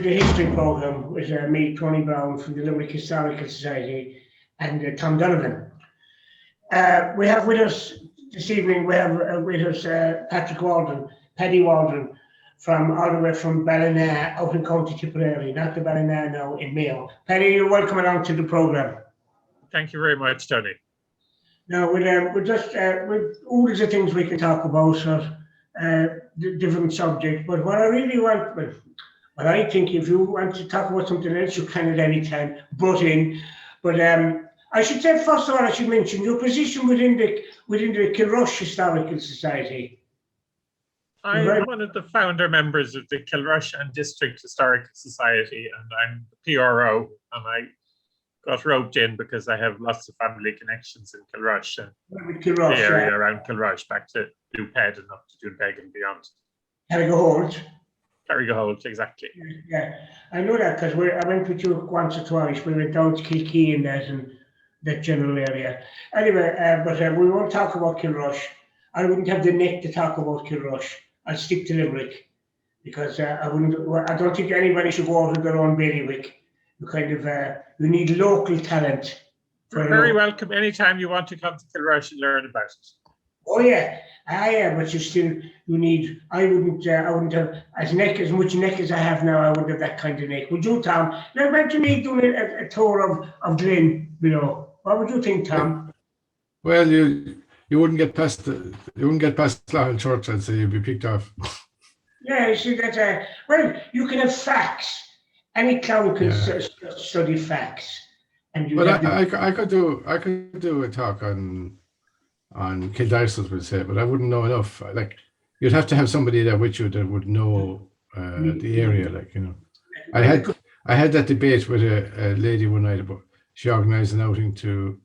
to the history programme with me, Tony Brown from the Limerick Historical Society, and Tom Donovan. We have with us this evening, we have with us Patrick Waldron, Paddy Waldron, from all the way from Ballina out in County Tipperary, not the Ballina now in Mayo. Paddy, you're welcome along to the programme. Thank you very much, Tony. Now, we're just with all the things we can talk about, so the different subjects. But what I really want, what I think, if you want to talk about something else, you can at any time butt in. But I should say, first of all, I should mention your position within the Kilrush Historical Society. I'm one of the founder members of the Kilrush and District Historical Society, and I'm the PRO, and I got roped in because I have lots of family connections in Kilrush and the area around Kilrush, back to Duped and up to Doonbeg and beyond. Carrigaholt, exactly. Yeah, I know that because I went with you once or twice. We went down to Kilkee and that general area. Anyway, but we won't talk about Kilrush. I wouldn't have the neck to talk about Kilrush. I'll stick to Limerick because I don't think anybody should go out of their own bailiwick. You kind of you need local talent. You're very welcome anytime you want to come to Kilrush and learn about it. Oh yeah, but you need. I wouldn't have as much neck as I have now. I wouldn't have that kind of neck. Would you, Tom? Now imagine me doing a tour of Glen below. What would you think, Tom? Well, you wouldn't get past Slahal Church, I'd say. You'd be picked off. Yeah, you see that. Well, you can have facts. Any clown can study facts. And I could do a talk on Kildare, we'll say, but I wouldn't know enough. Like, you'd have to have somebody there with you that would know the area. Like, you know, I had that debate with a lady one night about. She organised an outing to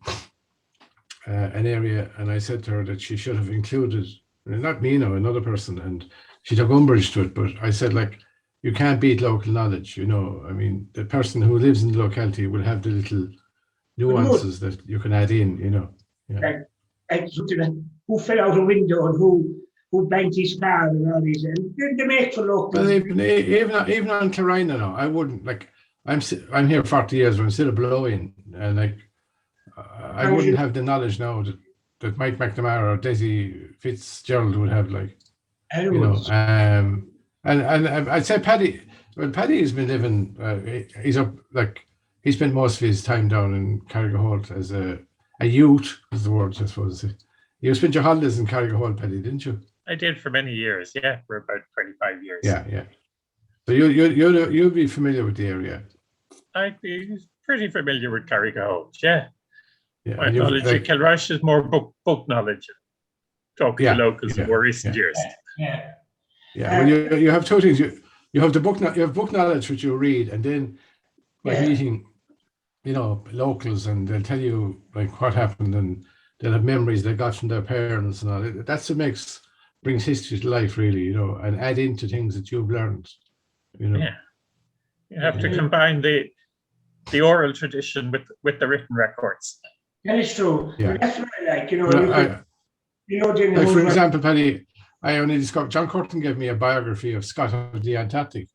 an area, and I said to her that she should have included, not me, no, another person, and she took umbrage to it. But I said, like, you can't beat local knowledge, you know. I mean, the person who lives in the locality will have the little nuances that you can add in, you know. Yeah. Like who fell out a window and who banged his car and all these, and they make for local. Well, even on Clarina now, I wouldn't, like, I'm here 40 years, but I'm still a blow-in, and like I wouldn't have the knowledge now that Mike McNamara or Desi Fitzgerald would have, like, you know. And I'd say Paddy has been living. He's up, like, he spent most of his time down in Carrigaholt as a youth, is the word I suppose. You spent your holidays in Carrigaholt, Paddy, didn't you? I did for many years, yeah, for about 25 years. Yeah. So you'll be familiar with the area. I'd be pretty familiar with Carrigaholt, yeah. My and knowledge of Kilrush is more book knowledge, talking to locals in more recent years. Well, you have two things. You have book knowledge which you read, and then by meeting, you know, locals, and they'll tell you, like, what happened, and they'll have memories they got from their parents and all. That's what brings history to life, really, you know, and add into things that you've learned, you know. Yeah. You have to combine the oral tradition with the written records. That is true. Yeah. That's what I like, you know. Like, for example, Paddy, I only discovered, John Curtin gave me a biography of Scott of the Antarctic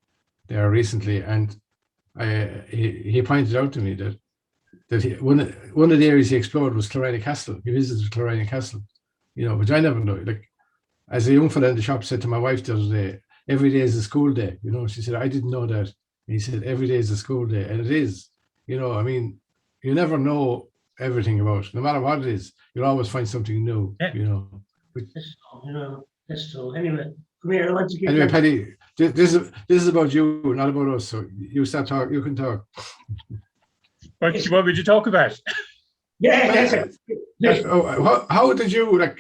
there recently, and he pointed out to me that one of the areas he explored was Clarina Castle. He visited Clarina Castle, you know, which I never know. Like, as a young fella in the shop said to my wife the other day, every day is a school day, you know. She said, I didn't know that. And he said, every day is a school day, and it is, you know. I mean, you never know everything about it. No matter what it is, you'll always find something new, you know. That's true. Anyway, come here. I want to get. Anyway, Paddy, this is about you, not about us. So you start talking. You can talk. What would you talk about? Yeah, that's it. How did you like?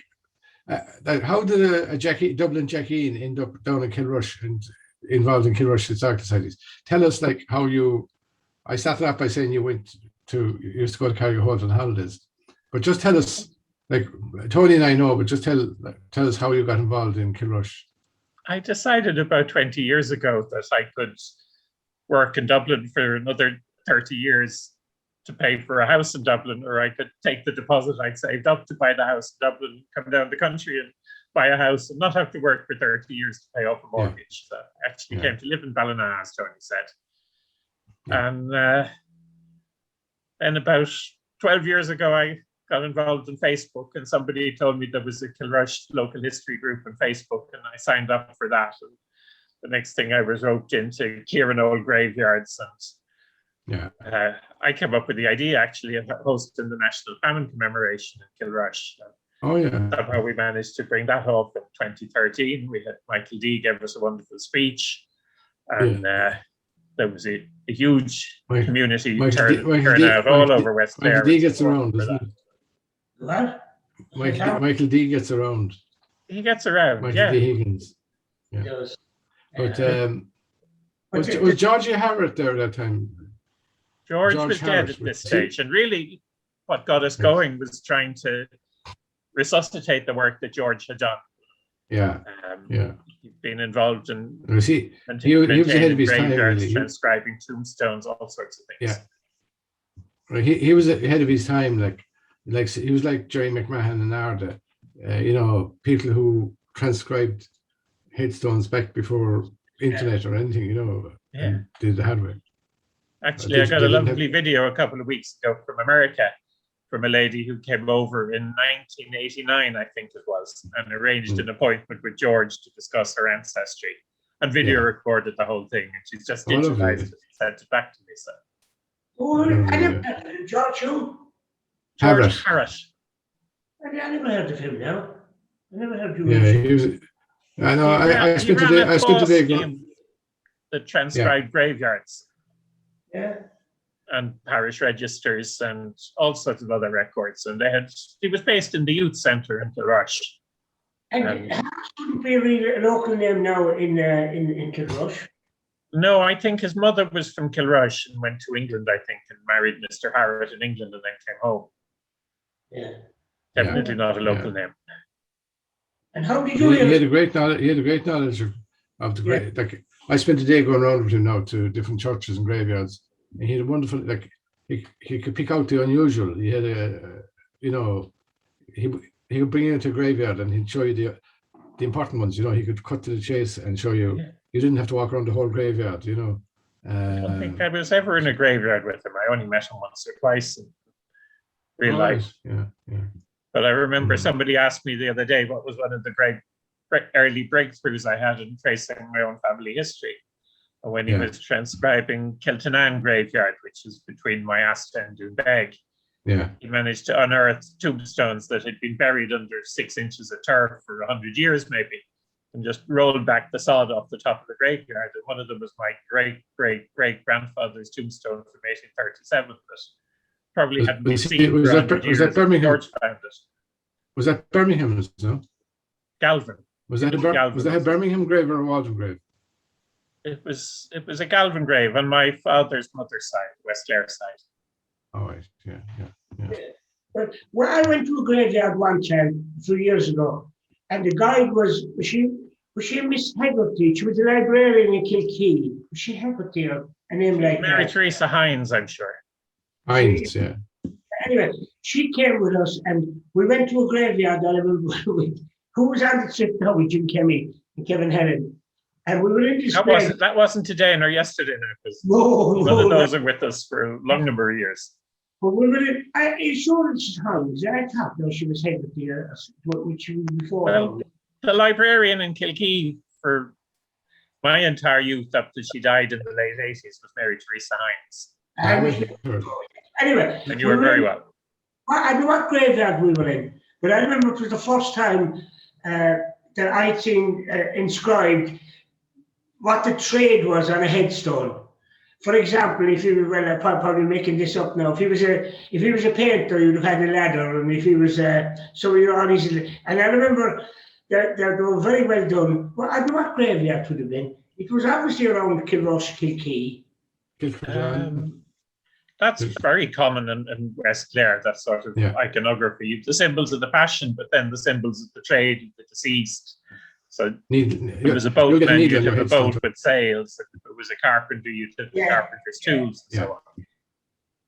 How did a Dublin Jackie end up down in Kilrush and involved in Kilrush Historical Societies? Tell us, like, how you. I started off by saying you used to go to Carrigaholt on holidays, but just tell us, like, Tony and I know, but just tell us how you got involved in Kilrush. I decided about 20 years ago that I could work in Dublin for another 30 years to pay for a house in Dublin, or I could take the deposit I'd saved up to buy the house in Dublin, come down the country and buy a house and not have to work for 30 years to pay off a mortgage. So I actually came to live in Ballina, as Tony said. And then about 12 years ago, I got involved in Facebook, and somebody told me there was a Kilrush local history group on Facebook, and I signed up for that. And the next thing I was roped into clearing old graveyards, and I came up with the idea actually of hosting the National Famine Commemoration in Kilrush. Oh yeah. Somehow we managed to bring that off in 2013. We had Michael D gave us a wonderful speech, and there was a huge community turnout all over West Clare. Michael D gets around, doesn't he? What? Michael D gets around. He gets around, Michael D Higgins. Yeah. But was Georgie Harrod there at that time? George was dead at this stage, and really what got us going was trying to resuscitate the work that George had done. He'd been involved in he was ahead of his time, really. Transcribing tombstones, all sorts of things. He was ahead of his time, like he was like Jerry McMahon and Arda, people who transcribed headstones back before internet or anything, and did the hard way. Actually, I got a lovely video a couple of weeks ago from America, from a lady who came over in 1989, I think it was, and arranged an appointment with George to discuss her ancestry, and video recorded the whole thing, and she's just digitized it and sent it back to me. So, George who? George Harrod. I never heard of him now. I never heard of him. Yeah, he was. I know. I spent today going. The transcribed graveyards. Yeah. And parish registers and all sorts of other records. And he was based in the youth centre in Kilrush. And shouldn't be really a local name now in Kilrush? No, I think his mother was from Kilrush and went to England, I think, and married Mr. Harrod in England and then came home. Yeah. Definitely not a local name. And how did you? He had a great knowledge of the great. Like I spent a day going around with him now to different churches and graveyards. And he had a wonderful, he could pick out the unusual. He had he could bring you into a graveyard and he'd show you the important ones. He could cut to the chase and show you. Yeah. You didn't have to walk around the whole graveyard. I don't think I was ever in a graveyard with him. I only met him once or twice in real life. Yeah. But I remember somebody asked me the other day what was one of the great early breakthroughs I had in tracing my own family history. And when he was transcribing Kiltanan graveyard, which is between Moyasta and Doonbeg, he managed to unearth tombstones that had been buried under 6 inches of turf for 100 years maybe, and just rolled back the sod off the top of the graveyard. And one of them was my great-great-great-grandfather's tombstone from 1837, but probably hadn't been seen for 100 years. Was that Birmingham? George found it. Was that Birmingham? No? Galvin. Was that a Birmingham grave or a Walden grave? It was a Galvin grave on my father's mother's side, West Clare side. Oh, right. Yeah. But I went to a graveyard one time 2 years ago, and the guide was she Miss Haggerty? She was a librarian in Kilkee. Was she Haggerty or a name like Mary that? Teresa Hines, I'm sure. Hines, yeah. Anyway, she came with us, and we went to a graveyard. I remember who was on the trip now with Jim Kemmy and Kevin Hennon. And we were in this that wasn't today nor yesterday now, because none of those are with us for a long number of years. But we were in Insurance House, and I thought she was head of the which before. Well, the librarian in Kilkee for my entire youth up till she died in the late 80s was Mary Teresa Hines. Anyway. And you were very well. I don't know what graveyard we were in, but I remember it was the first time that I'd seen inscribed what the trade was on a headstone. For example, if you were, I'm probably making this up now, if he was a painter, you'd have had a ladder, and if he was all these, and I remember that they were very well done. Well, I don't know what graveyard it would have been. It was obviously around Kilrush, Kilkee. That's very common in West Clare, that sort of iconography. The symbols of the Passion, but then the symbols of the trade, the deceased. So if it was a boatman, you'd have a boat with sails. If it was a carpenter, you'd have the carpenter's tools and so on.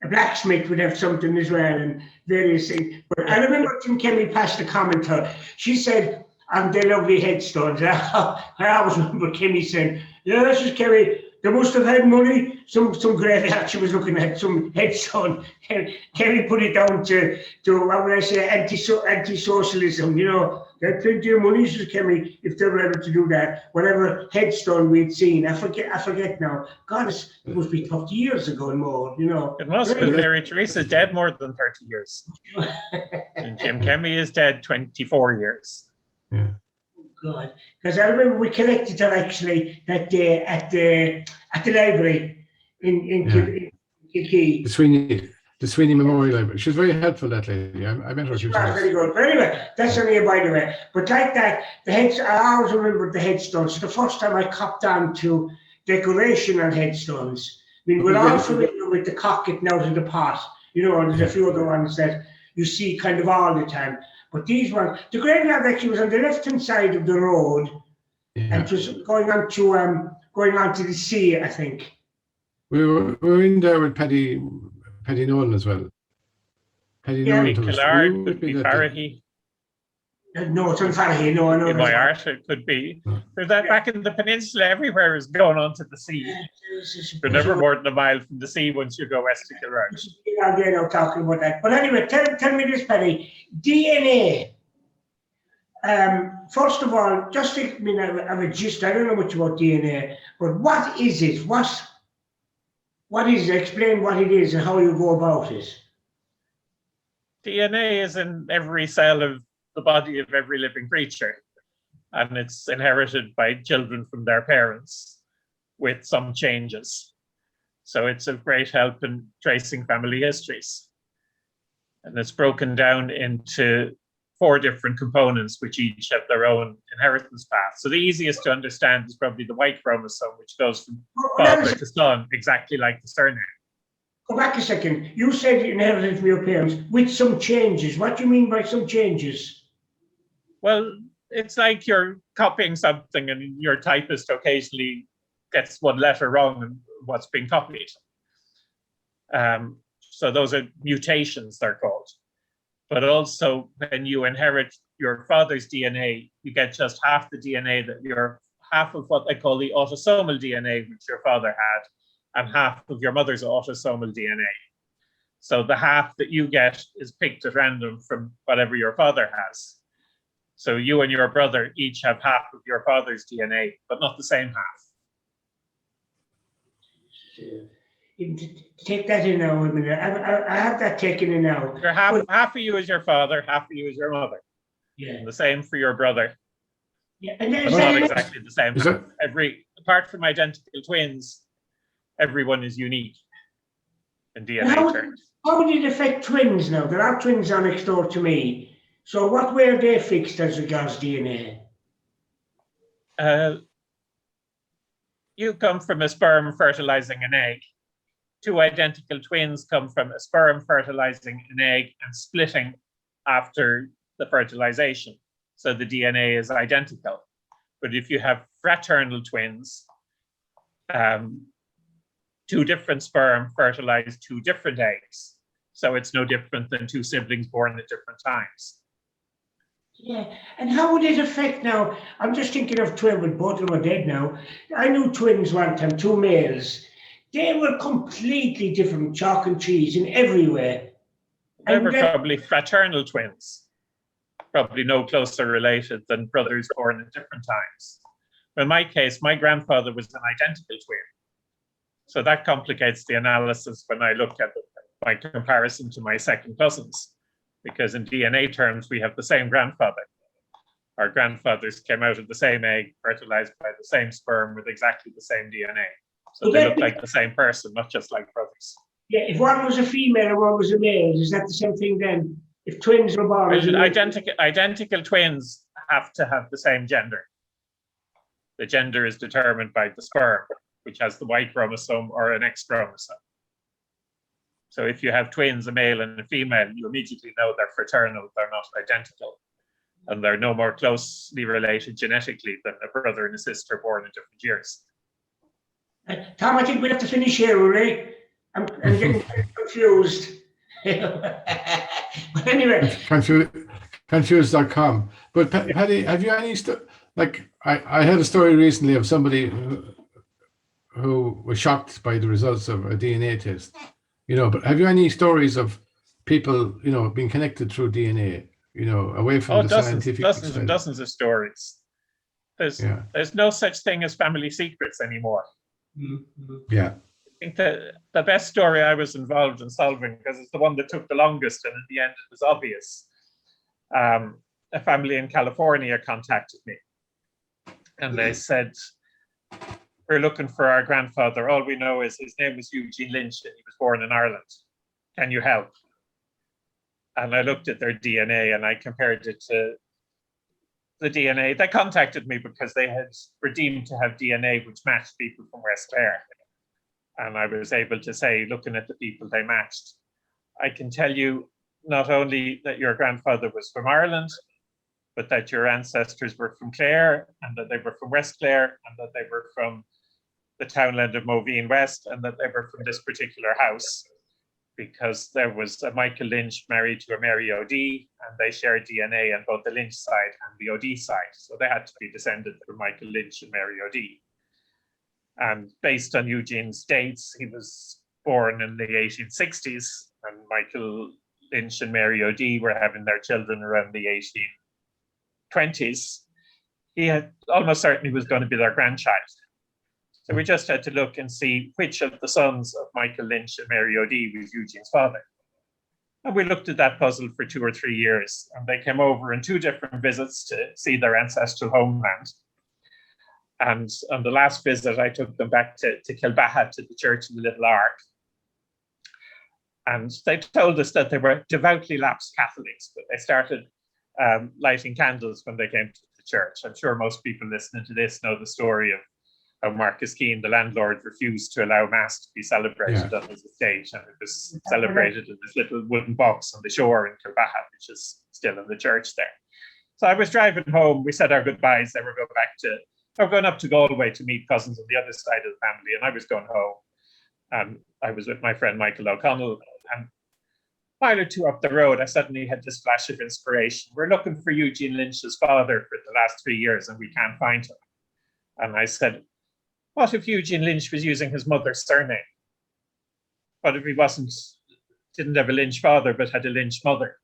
A blacksmith would have something as well, and various things. But I remember Jim Kemmy passed a comment to her. She said, "And the lovely headstones." I always remember Kemmy saying, "Yeah, this is Kemmy. They must have had money. Some graveyard she was looking at, some headstone. Kerry put it down to what would I say, anti-socialism. You know, they had plenty of money, says Kerry, if they were able to do that. Whatever headstone we'd seen, I forget now. God, it must be 30 years ago and more. You know, it must be. Mary Teresa's dead more than 30 years, and Jim Kemmy is dead 24 years. Yeah. God, because I remember we collected her actually that day at the library in Kilkee. The Sweeney Memorial Library. She was very helpful, that lady. I met her a few times. Very good. Very well. That's only a by the way. But like that, I always remember the headstones. The first time I copped on to decoration on headstones. I mean, we're all familiar with the cock getting out of the pot, you know, and there's a few other ones that you see kind of all the time. But these ones, the graveyard actually was on the left-hand side of the road, and it was going on to the sea, I think. We were in there with Paddy Nolan as well. Paddy Nolan. Killard, could be Farahy. No, it's on Farahy. No, I know. In my art, it could be. There's that back in the peninsula, everywhere is going on to the sea. You're never more than a mile from the sea once you go west of Killard. Again, I'm talking about that. But anyway, tell me this, Paddy. DNA. First of all, just I have a gist. I don't know much about DNA, but what is it? What is it? Explain what it is and how you go about it. DNA is in every cell of the body of every living creature, and it's inherited by children from their parents with some changes. So it's of great help in tracing family histories. And it's broken down into 4 different components, which each have their own inheritance path. So the easiest to understand is probably the Y chromosome, which goes from father to son, exactly like the surname. Go back a second. You said you inherited from your parents with some changes. What do you mean by some changes? Well, it's like you're copying something and your typist occasionally gets one letter wrong in what's being copied. So those are mutations, they're called. But also, when you inherit your father's DNA, you get just half the DNA half of what they call the autosomal DNA, which your father had, and half of your mother's autosomal DNA. So the half that you get is picked at random from whatever your father has. So you and your brother each have half of your father's DNA, but not the same half. Take that in now a minute. I have that taken in now. Half of you is your father, half of you is your mother. Yeah. And the same for your brother. Yeah, and it's not exactly the same. Apart from identical twins, everyone is unique in DNA terms. How would it affect twins now? There are twins are next door to me. So what way are they fixed as regards DNA? You come from a sperm fertilizing an egg. 2 identical twins come from a sperm fertilizing an egg and splitting after the fertilization. So the DNA is identical. But if you have fraternal twins, 2 different sperm fertilize 2 different eggs. So it's no different than 2 siblings born at different times. Yeah, and how would it affect now? I'm just thinking of twins, but both of them are dead now. I knew twins one time, 2 males. They were completely different, chalk and cheese in every way. They were probably fraternal twins, probably no closer related than brothers born at different times. In my case, my grandfather was an identical twin. So that complicates the analysis when I look at my comparison to my second cousins. Because in DNA terms, we have the same grandfather. Our grandfathers came out of the same egg, fertilized by the same sperm with exactly the same DNA. So they look like the same person, not just like brothers. Yeah, if one was a female and one was a male, is that the same thing then? If twins were born as identical twins have to have the same gender. The gender is determined by the sperm, which has the Y chromosome or an X chromosome. So if you have twins, a male and a female, you immediately know they're fraternal, they're not identical. And they're no more closely related genetically than a brother and a sister born in different years. Tom, I think we'll have to finish here, Ray. I'm getting confused. But anyway. Confused.com. But Paddy, have you any, I had a story recently of somebody who was shocked by the results of a DNA test. But have you any stories of people, being connected through DNA, away from Oh, the dozens, scientific dozens and side? dozens of stories. Yeah. There's no such thing as family secrets anymore. Yeah. I think that the best story I was involved in solving, because it's the one that took the longest, and in the end it was obvious. A family in California contacted me, and they said, "We're looking for our grandfather. All we know is his name was Eugene Lynch, and he was born in Ireland. Can you help?" And I looked at their DNA and I compared it to the DNA. They contacted me because they were deemed to have DNA which matched people from West Clare. And I was able to say, looking at the people they matched, I can tell you not only that your grandfather was from Ireland, but that your ancestors were from Clare, and that they were from West Clare, and that they were from the townland of Moveen West, and that they were from this particular house, because there was a Michael Lynch married to a Mary O'D, and they shared DNA on both the Lynch side and the O'D side. So they had to be descended from Michael Lynch and Mary O'D. And based on Eugene's dates, he was born in the 1860s, and Michael Lynch and Mary O'D were having their children around the 1820s. He had almost certainly was going to be their grandchild. So we just had to look and see which of the sons of Michael Lynch and Mary O'D was Eugene's father. And we looked at that puzzle for 2 or 3 years, and they came over on 2 different visits to see their ancestral homeland. And on the last visit, I took them back to Kilbaha, to the Church of the Little Ark. And they told us that they were devoutly lapsed Catholics, but they started lighting candles when they came to the church. I'm sure most people listening to this know the story of how Marcus Keane, the landlord, refused to allow Mass to be celebrated on his estate, and it was celebrated in this little wooden box on the shore in Kilbaha, which is still in the church there. So I was driving home, we said our goodbyes, they were going up to Galway to meet cousins on the other side of the family, and I was going home. And I was with my friend Michael O'Connell, and a mile or 2 up the road, I suddenly had this flash of inspiration. We're looking for Eugene Lynch's father for the last 3 years, and we can't find him. And I said, what if Eugene Lynch was using his mother's surname? What if he didn't have a Lynch father, but had a Lynch mother?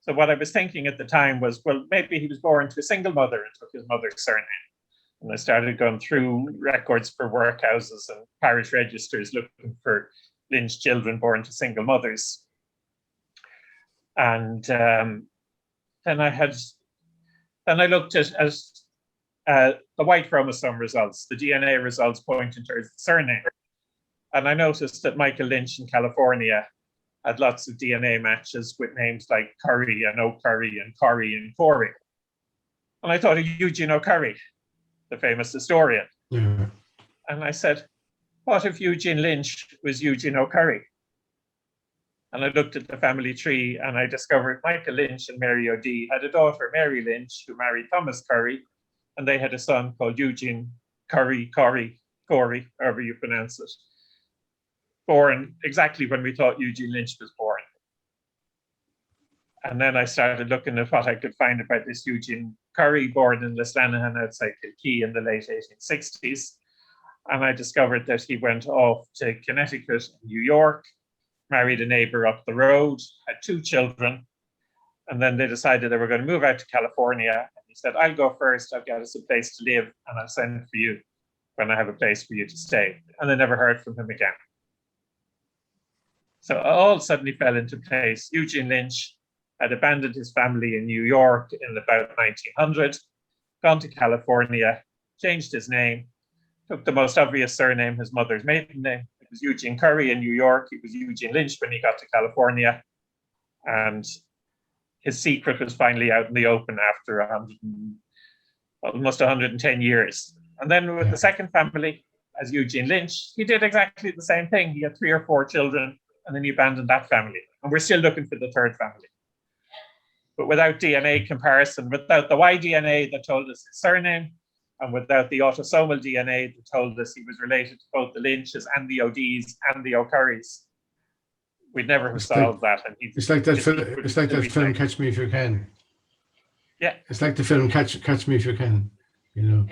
So what I was thinking at the time was, well, maybe he was born to a single mother and took his mother's surname. And I started going through records for workhouses and parish registers looking for Lynch children born to single mothers. And then I looked at the Y chromosome results, the DNA results pointing towards the surname. And I noticed that Michael Lynch in California had lots of DNA matches with names like Curry and O'Curry and Corrie and Corey. And I thought of Eugene O'Curry, the famous historian. Yeah. And I said, what if Eugene Lynch was Eugene O'Curry? And I looked at the family tree and I discovered Michael Lynch and Mary O'D had a daughter, Mary Lynch, who married Thomas Curry, and they had a son called Eugene Corey, however you pronounce it, born exactly when we thought Eugene Lynch was born. And then I started looking at what I could find about this Eugene Curry, born in Leslanahan outside Kilkee in the late 1860s. And I discovered that he went off to Connecticut and New York, married a neighbor up the road, had 2 children. And then they decided they were going to move out to California. And he said, I'll go first, I'll get us a place to live, and I'll send for you when I have a place for you to stay. And I never heard from him again. So it all suddenly fell into place. Eugene Lynch had abandoned his family in New York in about 1900, gone to California, changed his name, took the most obvious surname, his mother's maiden name. It was Eugene Curry in New York. It was Eugene Lynch when he got to California. And his secret was finally out in the open after almost 110 years. And then with the second family, as Eugene Lynch, he did exactly the same thing. He had 3 or 4 children, and then he abandoned that family. And we're still looking for the third family. But without DNA comparison, without the Y DNA that told us his surname, and without the autosomal DNA that told us he was related to both the Lynches and the O'Ds and the O'Currys, we'd never have solved that. And it's like that film Catch Me If You Can. Yeah. It's like the film Catch Me If You Can, you know.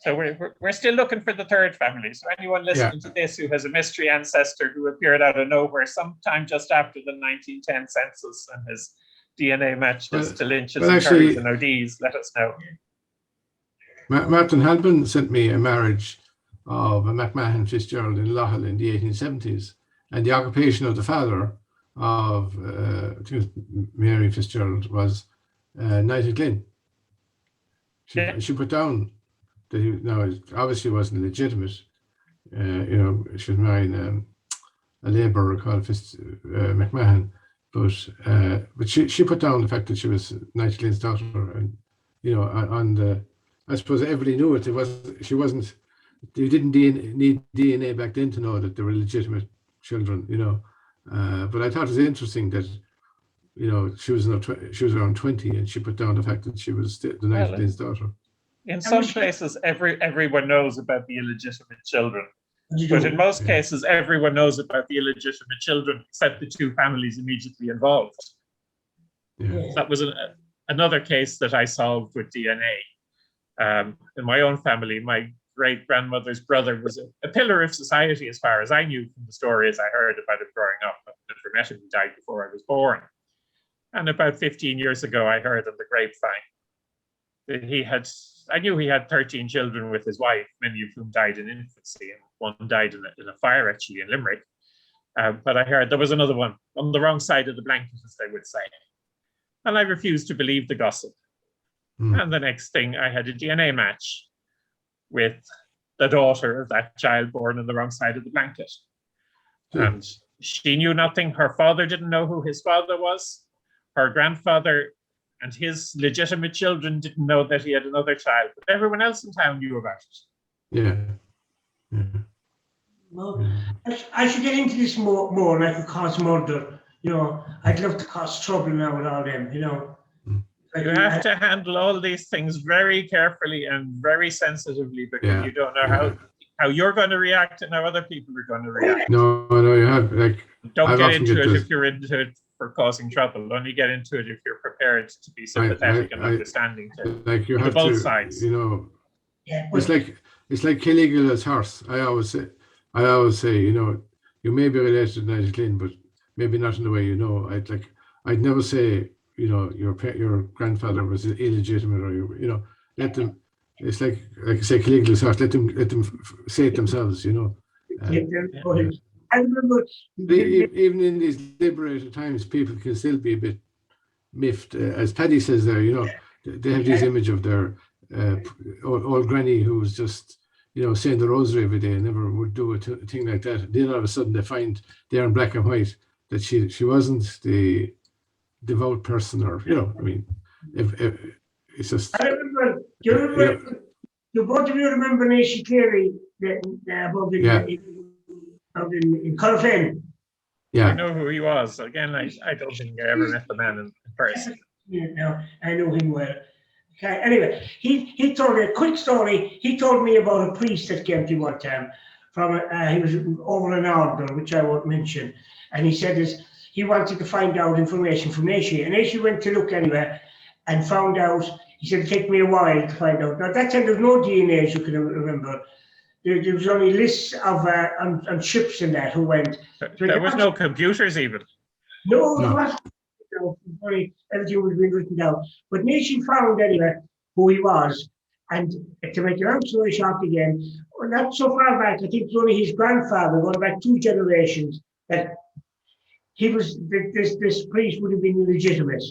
So we're still looking for the third family. So anyone listening to this who has a mystery ancestor who appeared out of nowhere sometime just after the 1910 census and his DNA matches to Lynch's and Curry's and O'Dee's, let us know. Martin Halpin sent me a marriage of a McMahon Fitzgerald in Lochel in the 1870s, and the occupation of the father of Mary Fitzgerald was Knight of Glynn. She put down that he, no, it obviously wasn't legitimate. She was marrying a labourer called McMahon, but she put down the fact that she was Knight of Glynn's daughter, and on the, I suppose everybody knew it. She wasn't. You didn't need DNA back then to know that they were legitimate children, But I thought it was interesting that, she was around 20 and she put down the fact that she was the Knight of Glynn's daughter. In some places, everyone knows about the illegitimate children, but in most cases, everyone knows about the illegitimate children except the two families immediately involved. Yeah. That was another case that I solved with DNA. In my own family, my great-grandmother's brother was a pillar of society as far as I knew from the stories I heard about him growing up. I never met him, he died before I was born. And about 15 years ago, I heard on the grapevine that I knew he had 13 children with his wife, many of whom died in infancy, and one died in a fire actually in Limerick. But I heard there was another one on the wrong side of the blanket, as they would say. And I refused to believe the gossip. And the next thing, I had a DNA match with the daughter of that child born on the wrong side of the blanket. And she knew nothing. Her father didn't know who his father was. Her grandfather and his legitimate children didn't know that he had another child, but everyone else in town knew about it. Yeah. Well, I should get into this more, and I could cause murder. I'd love to cause trouble now with all them, You have to handle all these things very carefully and very sensitively, because you don't know how you're going to react and how other people are going to react. No, you have Don't get into it if you're into it for causing trouble. Only get into it if you're prepared to be sympathetic and understanding to both sides. It's like Killigrew as horse. I always say, you may be related to Knight of Glynn, but maybe not in the way I'd never say, your grandfather was illegitimate, or let them. It's like I say, Killigrew's horse. Let them say it themselves. I remember even in these liberated times, people can still be a bit miffed. As Paddy says there, they have this image of their old granny who was just, saying the rosary every day and never would do a thing like that. Then all of a sudden they find there in black and white that she wasn't the devout person, or if it's just. I remember. Do you remember? Do both of you remember Naoise Cleary above in Corofin? Yeah. I know who he was. Again, I don't think I ever met the man in person. No, I know him well. Okay. Anyway, he told a quick story. He told me about a priest that came to one time from he was over in Ardor, which I won't mention, and he said he wanted to find out information from Naoise, and Naoise went to look anyway and found out. He said, "It took me a while to find out." Now, at that time, there was no DNA, as you can remember. There was only lists of on ships and that who went. There was no computers even. No. There wasn't. Everything was being written down. But Naoise found anyway who he was. And to make a long story short again, not so far back, I think it was only his grandfather, going back 2 generations, that he was, this priest would have been illegitimate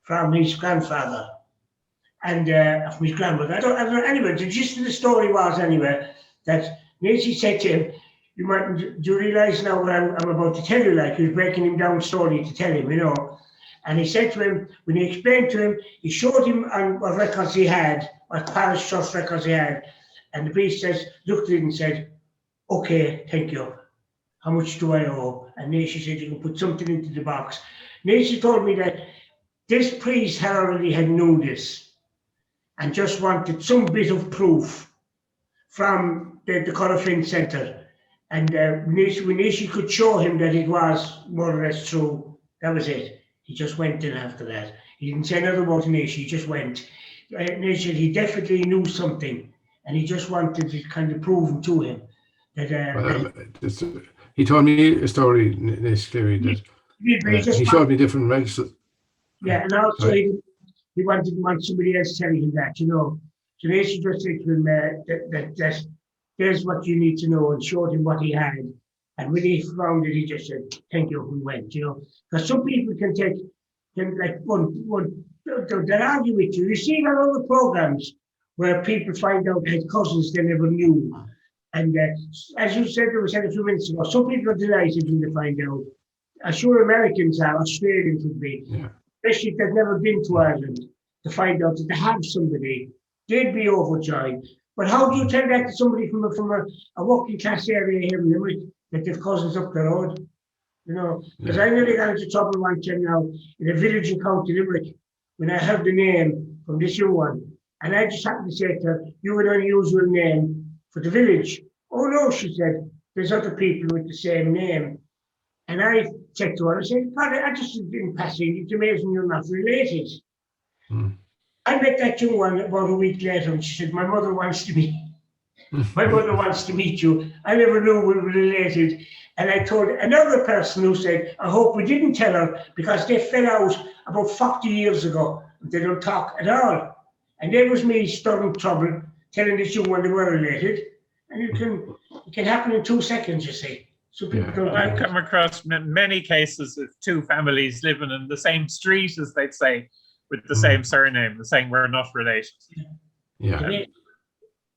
from his grandfather. And from his grandmother. I don't know. Anyway, the gist of the story was anyway that Naoise said to him, do you realise now what I'm about to tell you? Like, he was breaking him down slowly to tell him, And he said to him, when he explained to him, he showed him on what records he had, what parish trust records he had. And the priest looked at it and said, "Okay, thank you. How much do I owe?" And Naoise said, "You can put something into the box." Naoise told me that this priest already had known this and just wanted some bit of proof from the Corofin Centre. And when Naoise could show him that it was more or less true, that was it. He just went in after that. He didn't say another word to Naoise, he just went. Naoise said he definitely knew something. and he just wanted to kind of prove to him that. He told me a story, Cleary, that he showed me different registers. Yeah, and also he wanted somebody else telling him that, So Nacy just said to him that there's what you need to know, and showed him what he had. And when he found it, he just said, thank you, and went, Because some people can they'll argue with you. You see on all the programs where people find out they had cousins they never knew. And as you said, a few minutes ago, some people are delighted when they find out. I'm sure Americans are, Australians would be, especially if they've never been to Ireland, to find out that they have somebody, they'd be overjoyed. But how do you tell that to somebody from a working class area here in Limerick, that they've cousins up the road? Because I nearly got into trouble one time now in a village in County Limerick when I heard the name from this young one. And I just happened to say to her, you have an unusual name for the village. Oh no, she said, there's other people with the same name. And I said to her, I said, I just didn't pass it. It's amazing you're not related. I met that young one about a week later, and she said, my mother wants to meet you. I never knew we were related. And I told another person who said, I hope we didn't tell her, because they fell out about 40 years ago. They don't talk at all. And there was me stirring trouble, telling this young one they were related. And it can happen in 2 seconds, you see. So people don't. I've come across many cases of two families living in the same street, as they'd say, with the same surname, saying we're not related. Yeah.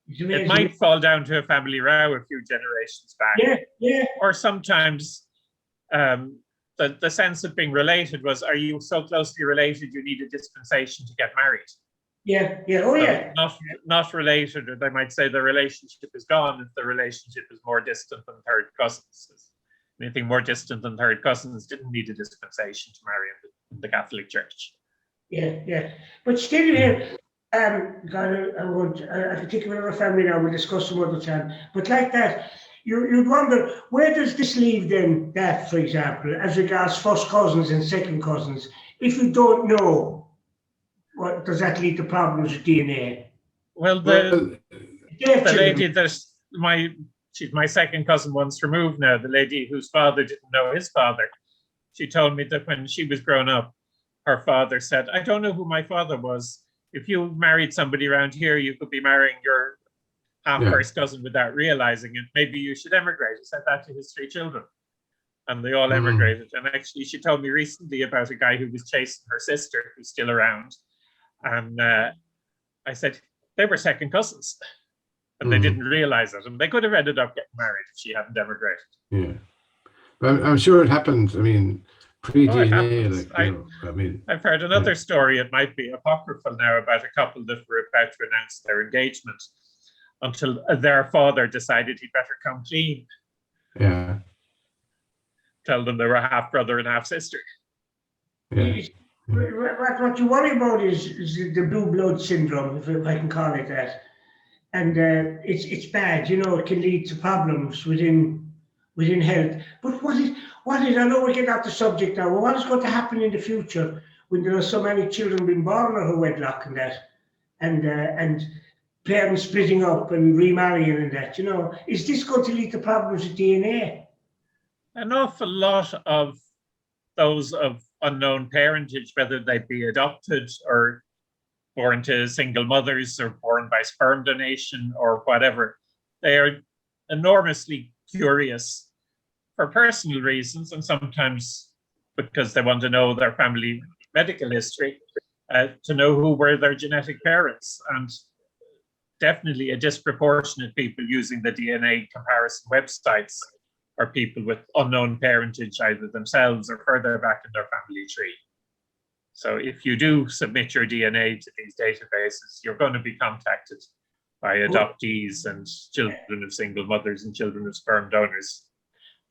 It might fall down to a family row a few generations back. Yeah. Or sometimes the sense of being related was, are you so closely related you need a dispensation to get married? Yeah. Oh, yeah. Not related, or they might say the relationship is gone if the relationship is more distant than third cousins. Anything more distant than third cousins didn't need a dispensation to marry in the Catholic Church. Yeah. But still here, I could think of another family now, we'll discuss some other time. But like that, you'd wonder, where does this leave then, that, for example, as regards first cousins and second cousins? If you don't know, what does that lead to problems with DNA? Well, the lady that's she's my second cousin once removed now, the lady whose father didn't know his father. She told me that when she was growing up, her father said, I don't know who my father was. If you married somebody around here, you could be marrying your half-first cousin without realizing it. Maybe you should emigrate. He said that to his 3 children. And they all emigrated. And actually, she told me recently about a guy who was chasing her sister, who's still around. And I said, they were second cousins. And they didn't realize it. And they could have ended up getting married if she hadn't emigrated. Yeah. But I'm sure it happened. I mean, pre-DNA. I've heard another story. It might be apocryphal now, about a couple that were about to announce their engagement until their father decided he'd better come clean. Yeah. Tell them they were half brother and half sister. Yeah. What you worry about is the blue blood syndrome, if I can call it that. And it's bad, it can lead to problems within health. But what is, I know we're getting off the subject now, but what is going to happen in the future when there are so many children being born out of wedlock and that, and parents splitting up and remarrying and that, is this going to lead to problems with DNA? An awful lot of those of unknown parentage, whether they be adopted or born to single mothers or born by sperm donation or whatever, they are enormously curious for personal reasons, and sometimes because they want to know their family medical history, to know who were their genetic parents. And definitely a disproportionate people using the DNA comparison websites are people with unknown parentage, either themselves or further back in their family tree. So if you do submit your DNA to these databases, you're going to be contacted by adoptees and children of single mothers and children of sperm donors,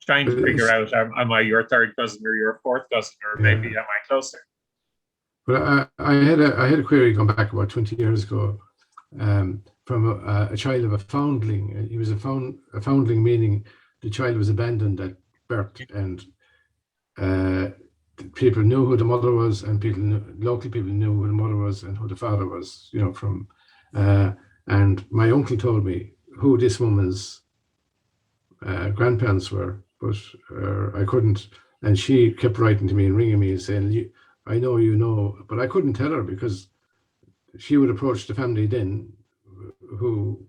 trying to figure out, am I your third cousin or your fourth cousin, or maybe am I closer? Well, I had a query going back about 20 years ago from a child of a foundling. He was a foundling, meaning the child was abandoned at birth, and people knew who the mother was, and local people knew who the mother was and who the father was, from And my uncle told me who this woman's grandparents were, but I couldn't. And she kept writing to me and ringing me and saying, I know you know, but I couldn't tell her because she would approach the family then who,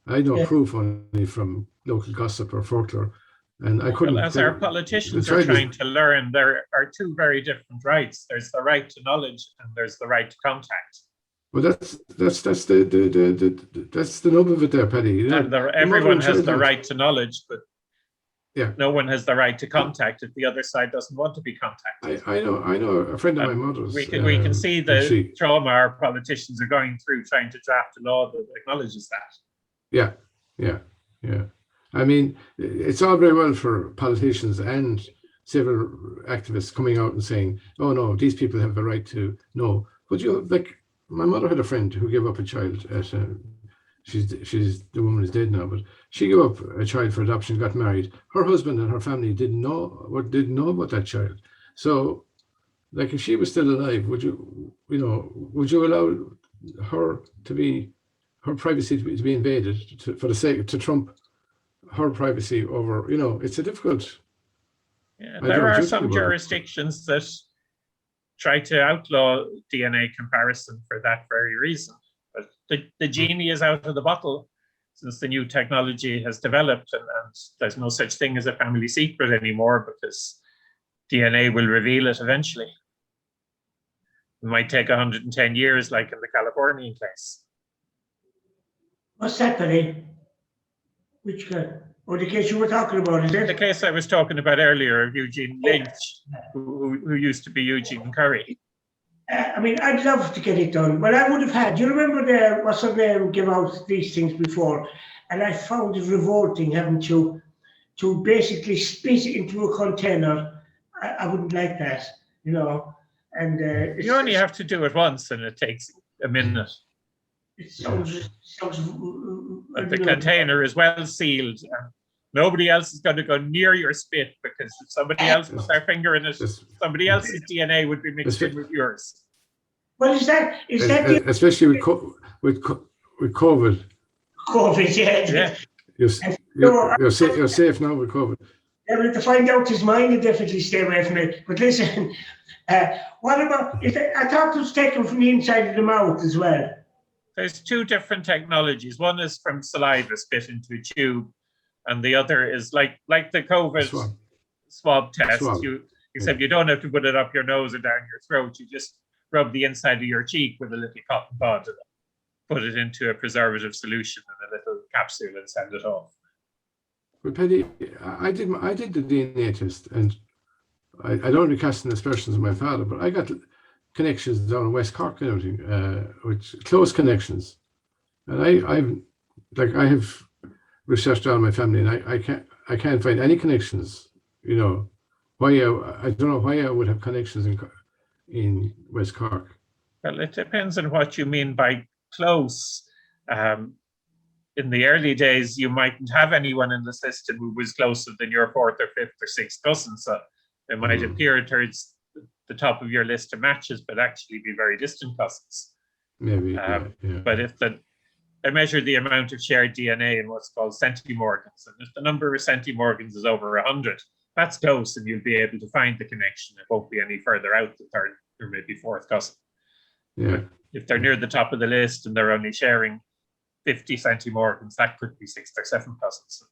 I had no proof only from local gossip or folklore. And I couldn't. Well, as our politicians are trying to learn, there are two very different rights. There's the right to knowledge and there's the right to contact. Well, that's the nub of it there, Paddy. Everyone has the right to knowledge, but no one has the right to contact if the other side doesn't want to be contacted. I know. A friend of my mother's. We can see the trauma our politicians are going through trying to draft a law that acknowledges that. Yeah. I mean, it's all very well for politicians and civil activists coming out and saying, "Oh no, these people have a right to know." But my mother had a friend who gave up a child at. She's the woman is dead now, but she gave up a child for adoption, got married. Her husband and her family didn't know about that child. So, if she was still alive, would you allow her privacy to be invaded for the sake to trump her privacy over? It's a difficult. Yeah, there are some jurisdictions that try to outlaw DNA comparison for that very reason. But the genie is out of the bottle since the new technology has developed, and there's no such thing as a family secret anymore because DNA will reveal it eventually. It might take 110 years, like in the Californian case. What's that, Paddy? Which case? Or the case you were talking about, is it? The case I was talking about earlier of Eugene Lynch, who used to be Eugene Curry. I'd love to get it done. Well, I would have had. You remember what's her name give out these things before, and I found it revolting having to basically spit it into a container. I wouldn't like that, And you only have to do it once, and it takes a minute. It sounds but the container is well sealed. And nobody else is going to go near your spit because if somebody else puts their finger in it, somebody else's DNA would be mixed in with yours. Well, is that especially with COVID? COVID, yeah. You're safe now with COVID. Yeah, but to find out his mind, he'll definitely stay away from it. But listen, what about? I thought it was taken from the inside of the mouth as well. There's two different technologies. One is from saliva spit into a tube, and the other is like the COVID swab test. Except you don't have to put it up your nose or down your throat. You just rub the inside of your cheek with a little cotton bud, put it into a preservative solution in a little capsule, and send it off. But Paddy, I did the DNA test, and I don't recast an aspersions of my father, but I got connections down in West Cork and everything, which close connections, and I have researched on my family, and I can't find any connections. I don't know why I would have connections in West Cork. Well, it depends on what you mean by close. In the early days, you mightn't have anyone in the system who was closer than your fourth or fifth or sixth cousin, so it might appear towards the top of your list of matches, but actually be very distant cousins. Maybe, But if I measured the amount of shared DNA in what's called centimorgans, and if the number of centimorgans is over 100, that's close, and you'll be able to find the connection. It won't be any further out the third or maybe fourth cousin. Yeah. But if they're near the top of the list and they're only sharing 50 centimorgans, that could be 6 or 7 cousins.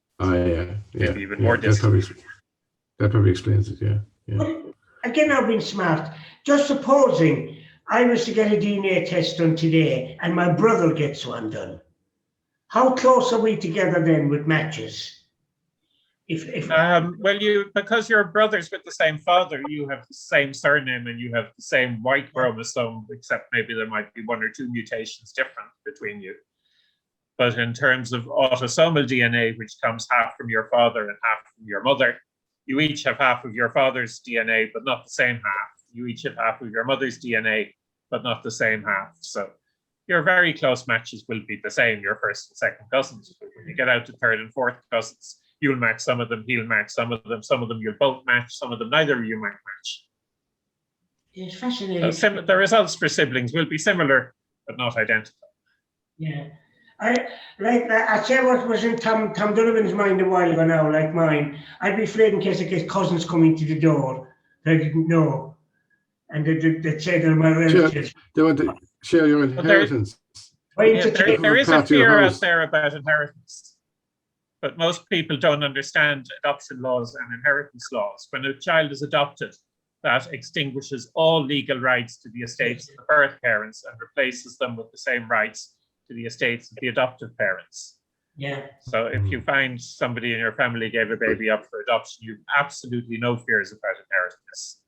Maybe even more distant. That probably explains it. Yeah. Again, I've been smart. Just supposing I was to get a DNA test done today and my brother gets one done. How close are we together then with matches? Because you're brothers with the same father, you have the same surname and you have the same Y chromosome, except maybe there might be 1 or 2 mutations different between you. But in terms of autosomal DNA, which comes half from your father and half from your mother, you each have half of your father's DNA, but not the same half. You each have half of your mother's DNA, but not the same half. So your very close matches will be the same, your first and second cousins. But when you get out to third and fourth cousins, you'll match some of them, he'll match some of them you'll both match, some of them neither of you might match. It's fascinating. So the results for siblings will be similar, but not identical. Yeah. I say what was in Tom Donovan's mind a while ago now, like mine. I'd be afraid in case I get cousins coming to the door that I didn't know, and they'd say they're my relatives. They want to share your inheritance. There is a Part of your fear house. out there about inheritance, but most people don't understand adoption laws and inheritance laws. When a child is adopted, that extinguishes all legal rights to the estates of the birth parents and replaces them with the same rights to the estates of the adoptive parents. Yeah. So if you find somebody in your family gave a baby up for adoption, you've absolutely no fears about inheritance.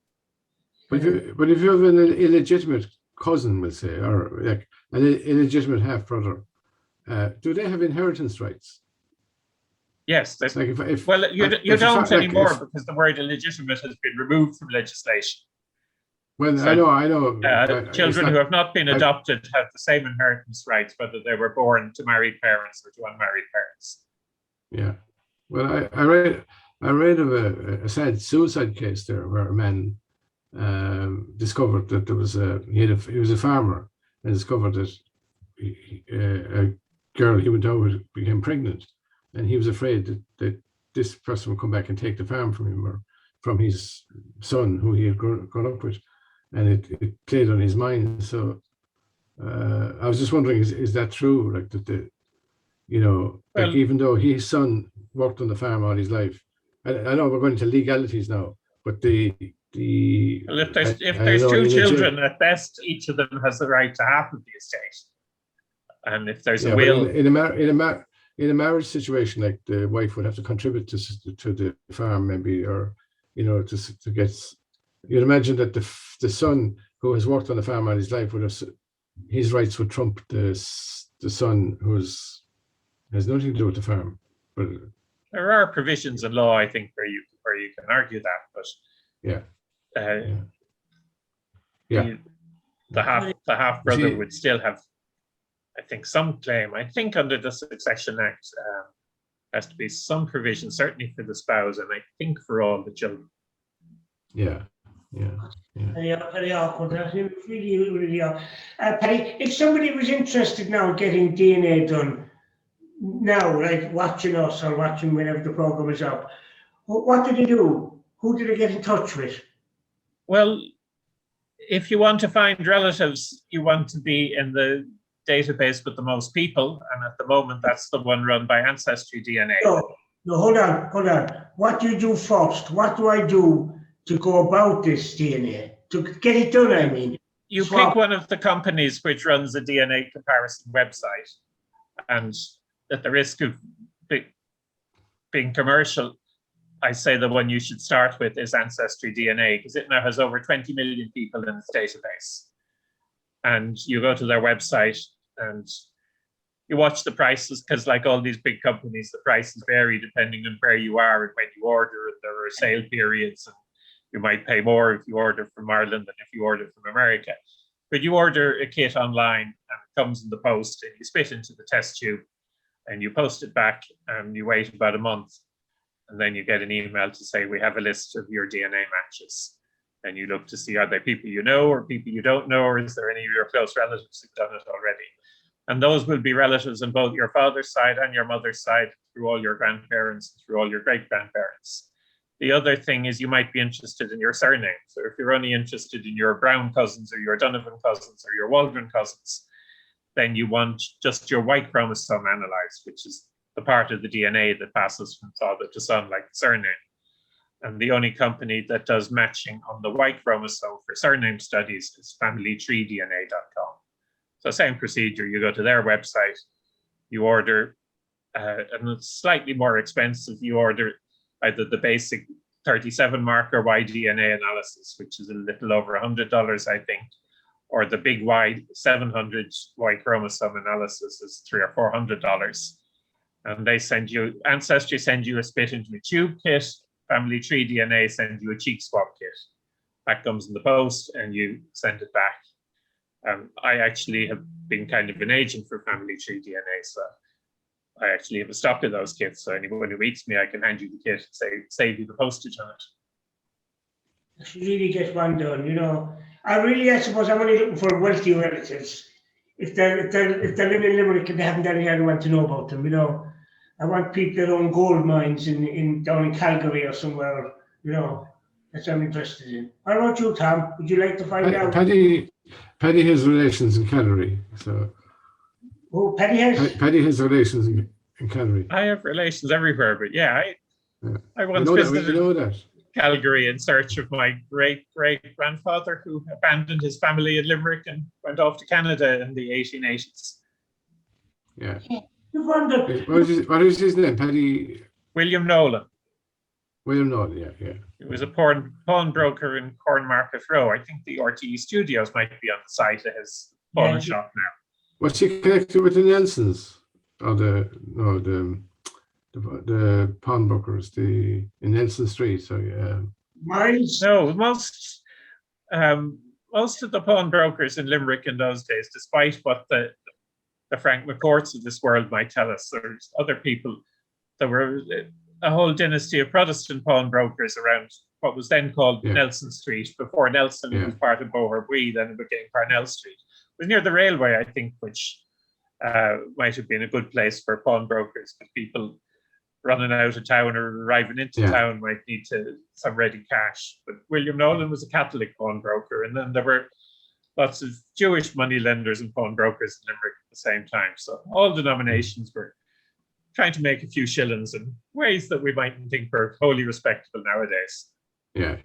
But if you have an illegitimate cousin, we'll say, or like an illegitimate half brother, do they have inheritance rights? Yes. Like you don't anymore because the word illegitimate has been removed from legislation. Well, so, I know. Children who have not been adopted have the same inheritance rights, whether they were born to married parents or to unmarried parents. Yeah. Well, I read of a sad suicide case there where a man discovered that there was he was a farmer and discovered that a girl he went out with became pregnant, and he was afraid that this person would come back and take the farm from him or from his son who he had grown up with, and it played on his mind. So I was just wondering, is that true? Like that like even though his son worked on the farm all his life, I know we're going into legalities now, but if there's two children, at best each of them has the right to half of the estate, and if there's a will in a marriage situation, like the wife would have to contribute to the farm, maybe, or to get. You'd imagine that the son who has worked on the farm all his life would have his rights would trump the son who has nothing to do with the farm. But there are provisions in law, I think, where you can argue that, but the half brother would still have, I think, some claim. I think under the Succession Act has to be some provision, certainly for the spouse, and I think for all the children. Yeah. Very awkward. Really awkward. Paddy, if somebody was interested now in getting DNA done now, like watching us or watching whenever the program is up, what do they do? Who do they get in touch with? Well, if you want to find relatives, you want to be in the database with the most people, and at the moment that's the one run by Ancestry DNA. No, hold on. What do you do first? What do I do to go about this DNA? To get it done, I mean. You pick one of the companies which runs a DNA comparison website, and at the risk of being commercial, I say the one you should start with is Ancestry DNA, because it now has over 20 million people in its database. And you go to their website and you watch the prices, because like all these big companies, the prices vary depending on where you are and when you order. And there are sale periods, and you might pay more if you order from Ireland than if you order from America. But you order a kit online and it comes in the post, and you spit into the test tube and you post it back, and you wait about a month. And then you get an email to say, we have a list of your DNA matches. And you look to see, are they people you know or people you don't know, or is there any of your close relatives who've done it already? And those will be relatives on both your father's side and your mother's side, through all your grandparents, through all your great-grandparents. The other thing is you might be interested in your surname. So if you're only interested in your Brown cousins or your Donovan cousins or your Waldron cousins, then you want just your Y chromosome analyzed, which is the part of the DNA that passes from father to son, like the surname. And the only company that does matching on the Y chromosome for surname studies is familytreedna.com. So same procedure, you go to their website, you order, and it's slightly more expensive, you order either the basic 37 marker Y DNA analysis, which is a little over $100, I think, or the big Y 700 Y chromosome analysis is $300 or $400. And they send you, Ancestry send you a spit into a tube kit, Family Tree DNA send you a cheek swab kit. That comes in the post and you send it back. I actually have been kind of an agent for Family Tree DNA, so I actually have a stock of those kits. So anyone who meets me, I can hand you the kit and save you the postage on it. You should really get one done, I suppose I'm only looking for wealthy relatives. if they're living in Limerick and they haven't any idea what to know about them, I want people that own gold mines down in Calgary or somewhere, that's what I'm interested in. How about you, Tom? Would you like to find out? Paddy has relations in Calgary, so. Oh, Paddy has? Paddy has relations in Calgary. I have relations everywhere, but I once We visited know that. Calgary in search of my great-great-grandfather who abandoned his family in Limerick and went off to Canada in the 1880s. Yeah. You wonder. What is his name? Paddy? William Nolan. William Nolan, yeah. He was a pawnbroker in Cornmarket Row. I think the RTE studios might be on the site of his pawn shop now. Was he connected with the Nelsons? Or the pawnbrokers in Nelson Street? So Miles? No, most of the pawnbrokers in Limerick in those days, despite what the Frank McCourts of this world might tell us, there's other people. There were a whole dynasty of Protestant pawnbrokers around what was then called Nelson Street. Before Nelson, it was part of Boherbue, then it became Parnell Street. It was near the railway, I think, which might have been a good place for pawnbrokers, because people running out of town or arriving into town might need some ready cash. But William Nolan was a Catholic pawnbroker, and then there were lots of Jewish moneylenders and pawnbrokers in Limerick at the same time. So all denominations were trying to make a few shillings in ways that we mightn't think were wholly respectable nowadays. Yeah.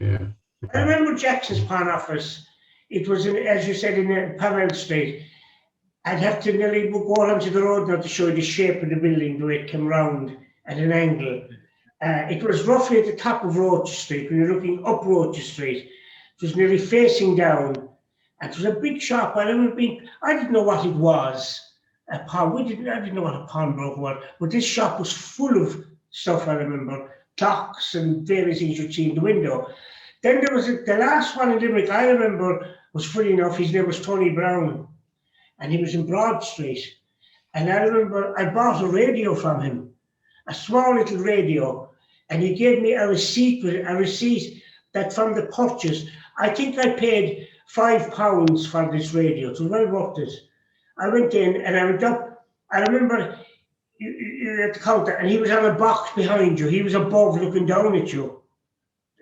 I remember Jackson's pawn office. It was, as you said, in Parnell Street. I'd have to nearly go onto the road now to show you the shape of the building, the way it came round at an angle. It was roughly at the top of Roach Street. When you're looking up Roach Street, it was nearly facing down. And it was a big shop. I didn't know what it was. I didn't know what a pawnbroker was, but this shop was full of stuff. I remember clocks and various things you'd see in the window. Then there was the last one in Limerick I remember was funny enough. His name was Tony Brown, and he was in Broad Street. And I remember I bought a radio from him, a small little radio, and he gave me a receipt that from the purchase. I think I paid £5 for this radio. It was well worth it. I went in and I went up. I remember you at the counter, and he was on a box behind you. He was above looking down at you.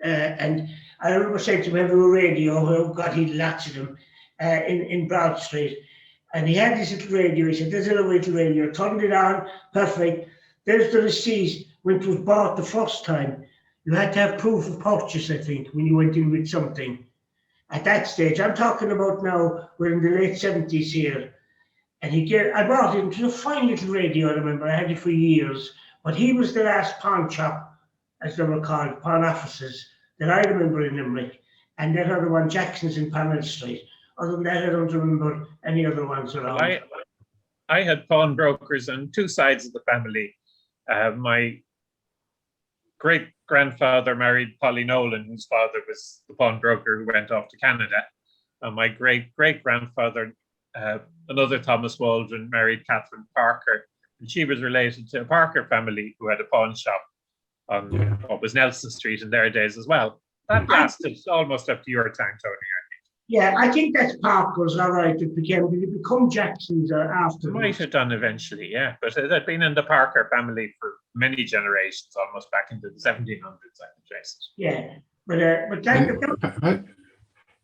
And I remember saying to him, have a radio? Oh God, he had lots of them in Broad Street. And he had this little radio. He said, there's a little radio. Turned it on, perfect. There's the receipt when it was bought the first time. You had to have proof of purchase, I think, when you went in with something. At that stage, I'm talking about now, we're in the late 70s here. And I bought it. It was a fine little radio, I remember. I had it for years. But he was the last pawn shop, as they were called, pawn offices, that I remember in Limerick. And that other one, Jackson's in Parnell Street. Other than that, I don't remember any other ones around. I had pawnbrokers on two sides of the family. My great-grandfather married Polly Nolan, whose father was the pawnbroker who went off to Canada. And my great-great-grandfather, another Thomas Waldron, married Catherine Parker, and she was related to a Parker family who had a pawn shop on what was Nelson Street in their days as well. That lasted almost up to your time, Tony, I think. Yeah, I think that's Parker's, all right. Did it become Jackson's after? It might have done eventually, yeah. But it had been in the Parker family for many generations, almost back into the 1700s, I would guess. Yeah, but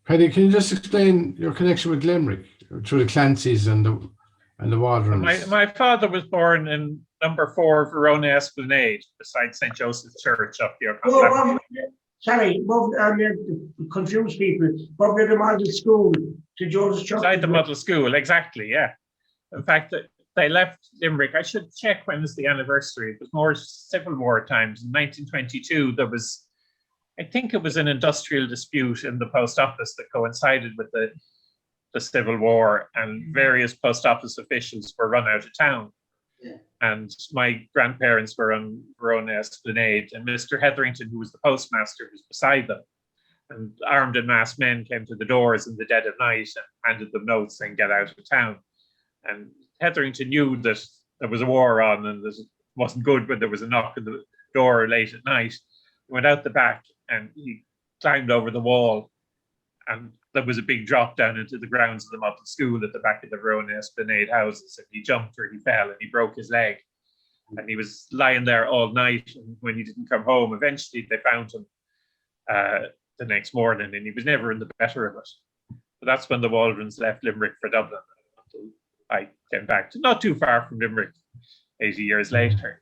Paddy, can you just explain your connection with Limerick through the Clancy's and the Waldrons? My father was born in number 4 Verona Esplanade, beside St. Joseph's Church up here. Confuse people. Above the model school, St. Joseph's Church. Beside the model school, exactly, yeah. In fact, they left Limerick. I should check when is the anniversary. It was more Civil War times. In 1922, there was, I think it was an industrial dispute in the post office that coincided with the Civil War, and various post office officials were run out of town. Yeah. And my grandparents were on Verona Esplanade, and Mr. Hetherington, who was the postmaster, was beside them. And armed and masked men came to the doors in the dead of night and handed them notes saying, get out of town. And Hetherington knew that there was a war on and it wasn't good when there was a knock on the door late at night. He went out the back and he climbed over the wall. And there was a big drop down into the grounds of the model school at the back of the Verona Esplanade houses, and he jumped or he fell and he broke his leg. And he was lying there all night, and when he didn't come home, eventually they found him the next morning, and he was never in the better of it. But that's when the Waldrons left Limerick for Dublin, until I came back to not too far from Limerick 80 years later.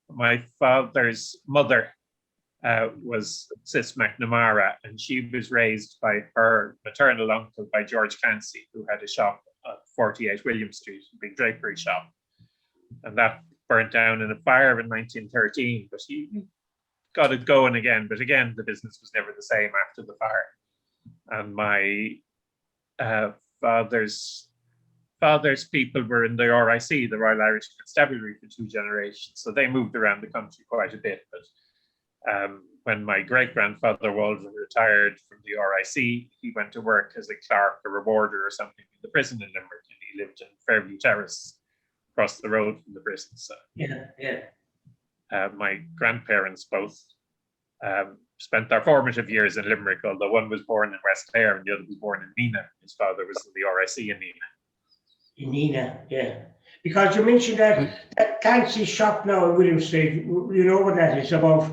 My father's mother was Sis McNamara, and she was raised by her maternal uncle, by George Clancy, who had a shop at 48 William Street, a big drapery shop. And that burnt down in a fire in 1913, but he got it going again. But again, the business was never the same after the fire. And my father's people were in the RIC, the Royal Irish Constabulary, for 2 generations. So they moved around the country quite a bit. But when my great-grandfather Waldron retired from the RIC, he went to work as a clerk or a warder or something in the prison in Limerick, and he lived in Fairview Terrace, across the road from the prison. So my grandparents both spent their formative years in Limerick, although one was born in West Clare and the other was born in Neenah. His father was in the RIC in Neenah. In Neenah, yeah. Because you mentioned that Clancy's shop now in William Street, you know what that is, above,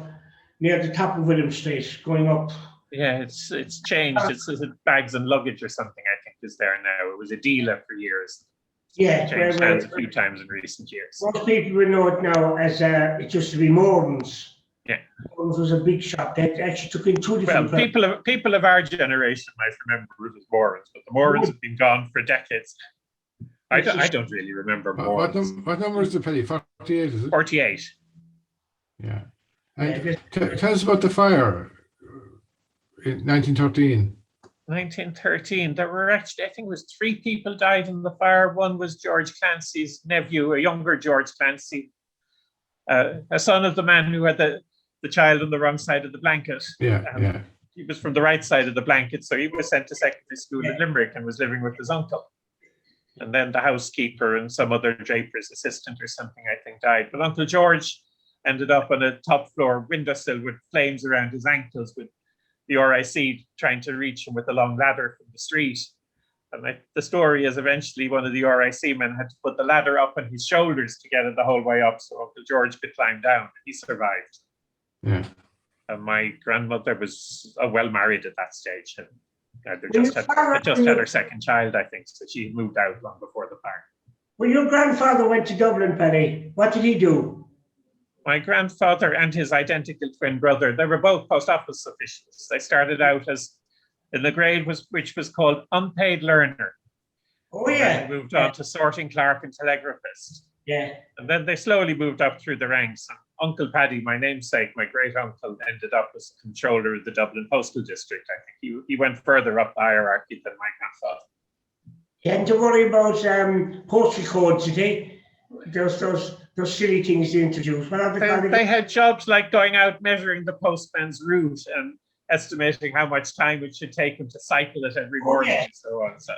near the top of William Street, going up. Yeah, it's changed. It's bags and luggage or something, I think, is there now. It was a dealer for years. Yeah, changed hands a few times in recent years. Most people will know it now as it used to be Morden's. Yeah, Morden's was a big shop that actually took in 2 different. Well, people of our generation might remember it as Morden's, but the Morden's have been gone for decades. I don't really remember Morden's. What number is the penny? 48, is it? 48. Yeah. And tell us about the fire in 1913. 1913, there were actually, I think it was 3 people died in the fire. One was George Clancy's nephew, a younger George Clancy, a son of the man who had the child on the wrong side of the blanket. Yeah. He was from the right side of the blanket, so he was sent to secondary school in Limerick and was living with his uncle. And then the housekeeper and some other draper's assistant or something, I think, died. But Uncle George ended up on a top floor windowsill with flames around his ankles, with the RIC trying to reach him with a long ladder from the street. And the story is eventually one of the RIC men had to put the ladder up on his shoulders to get it the whole way up so Uncle George could climb down. And he survived. Yeah. And my grandmother was well married at that stage. And they just had her second child, I think. So she moved out long before the fire. When your grandfather went to Dublin, Penny, what did he do? My grandfather and his identical twin brother, they were both post office officials. They started out as in the grade which was called unpaid learner. Oh yeah. And moved on to sorting clerk and telegraphist. Yeah. And then they slowly moved up through the ranks. And Uncle Paddy, my namesake, my great uncle, ended up as controller of the Dublin Postal District. I think he went further up the hierarchy than my grandfather. He hadn't to worry about postal codes, did he? Those silly things they introduced. They had jobs like going out measuring the postman's route and estimating how much time it should take him to cycle it every morning and so on. So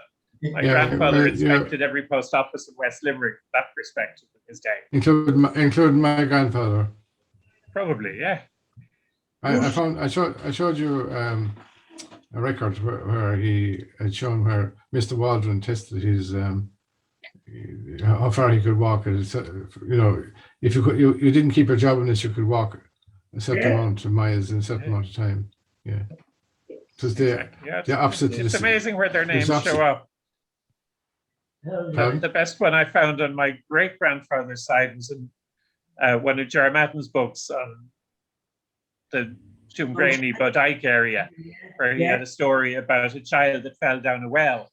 my grandfather inspected every post office in West Limerick from that perspective in his day. Including my grandfather. Probably, yeah. I showed you a record where he had shown where Mr. Waldron tested his how far he could walk. If you didn't keep a job unless you could walk a certain amount of miles in a certain amount of time. Yeah. Because the opposite. It's amazing where their names show up. The best one I found on my great grandfather's side was in one of Ger Madden's books on the Toomgraney Bodyke area, where he had a story about a child that fell down a well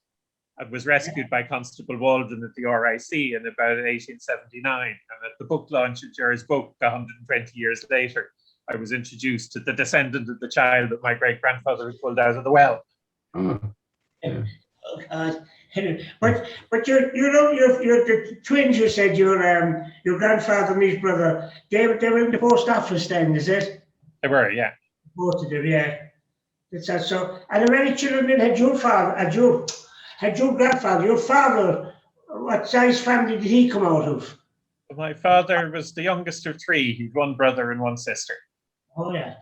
and was rescued by Constable Waldron at the RIC in about 1879. And at the book launch of Ger's book, 120 years later, I was introduced to the descendant of the child that my great grandfather had pulled out of the well. Oh, yeah. Oh God. But you're the twins. You said your grandfather and his brother. They were in the post office then, is it? They were, yeah. Both of them, yeah. That's so. And how many children had your father? Had your grandfather? Your father? What size family did he come out of? My father was the youngest of 3. He had 1 brother and 1 sister. Oh yeah.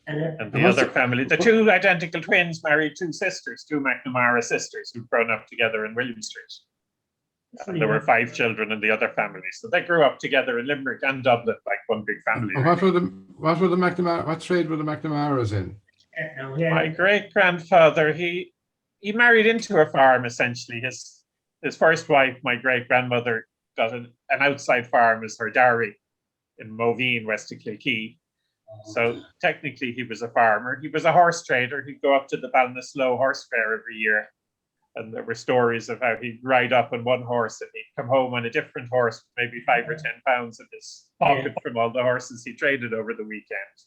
And the other family, the two identical twins married two sisters, two McNamara sisters who'd grown up together in William Street. And there were 5 children in the other family. So they grew up together in Limerick and Dublin, like one big family. And what were the McNamara, what trade were the McNamaras in? My great-grandfather, he married into a farm, essentially. His first wife, my great-grandmother, got an outside farm as her dowry in Moveen, west of Kilkee. So technically he was a farmer. He was a horse trader. He'd go up to the Ballinasloe horse fair every year. And there were stories of how he'd ride up on one horse and he'd come home on a different horse, with maybe 5 or 10 pounds in his pocket from all the horses he traded over the weekend.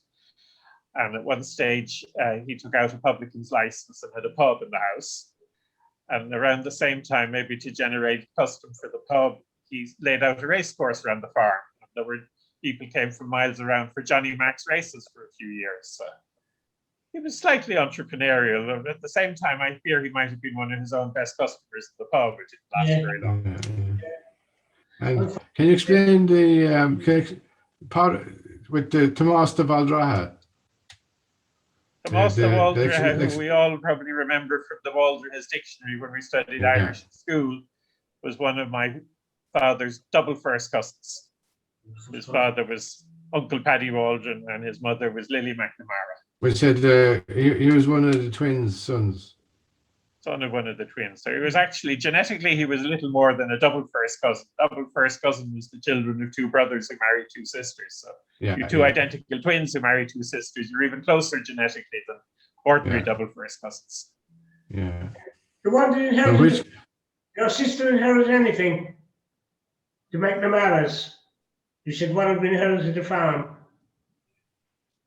And at one stage, he took out a publican's license and had a pub in the house. And around the same time, maybe to generate custom for the pub, he laid out a race course around the farm. And there were people came from miles around for Johnny Mac's races for a few years. So he was slightly entrepreneurial. And at the same time, I fear he might have been one of his own best customers in the pub, which didn't last very long. And can you explain the part with the Tomás de Valdraha? Tomás de Valdraha, who we all probably remember from the Waldron's dictionary when we studied Irish in school, was one of my father's double first cousins. His father was Uncle Paddy Waldron and his mother was Lily McNamara. We said he was one of the twins' sons. Son of one of the twins. So he was actually, genetically, he was a little more than a double first cousin. Double first cousin was the children of 2 brothers who married 2 sisters. So you 2 identical twins who married 2 sisters, you're even closer genetically than ordinary double first cousins. Yeah. The one that inherited, your sister inherited anything? The McNamaras? You said one had been inherited the farm.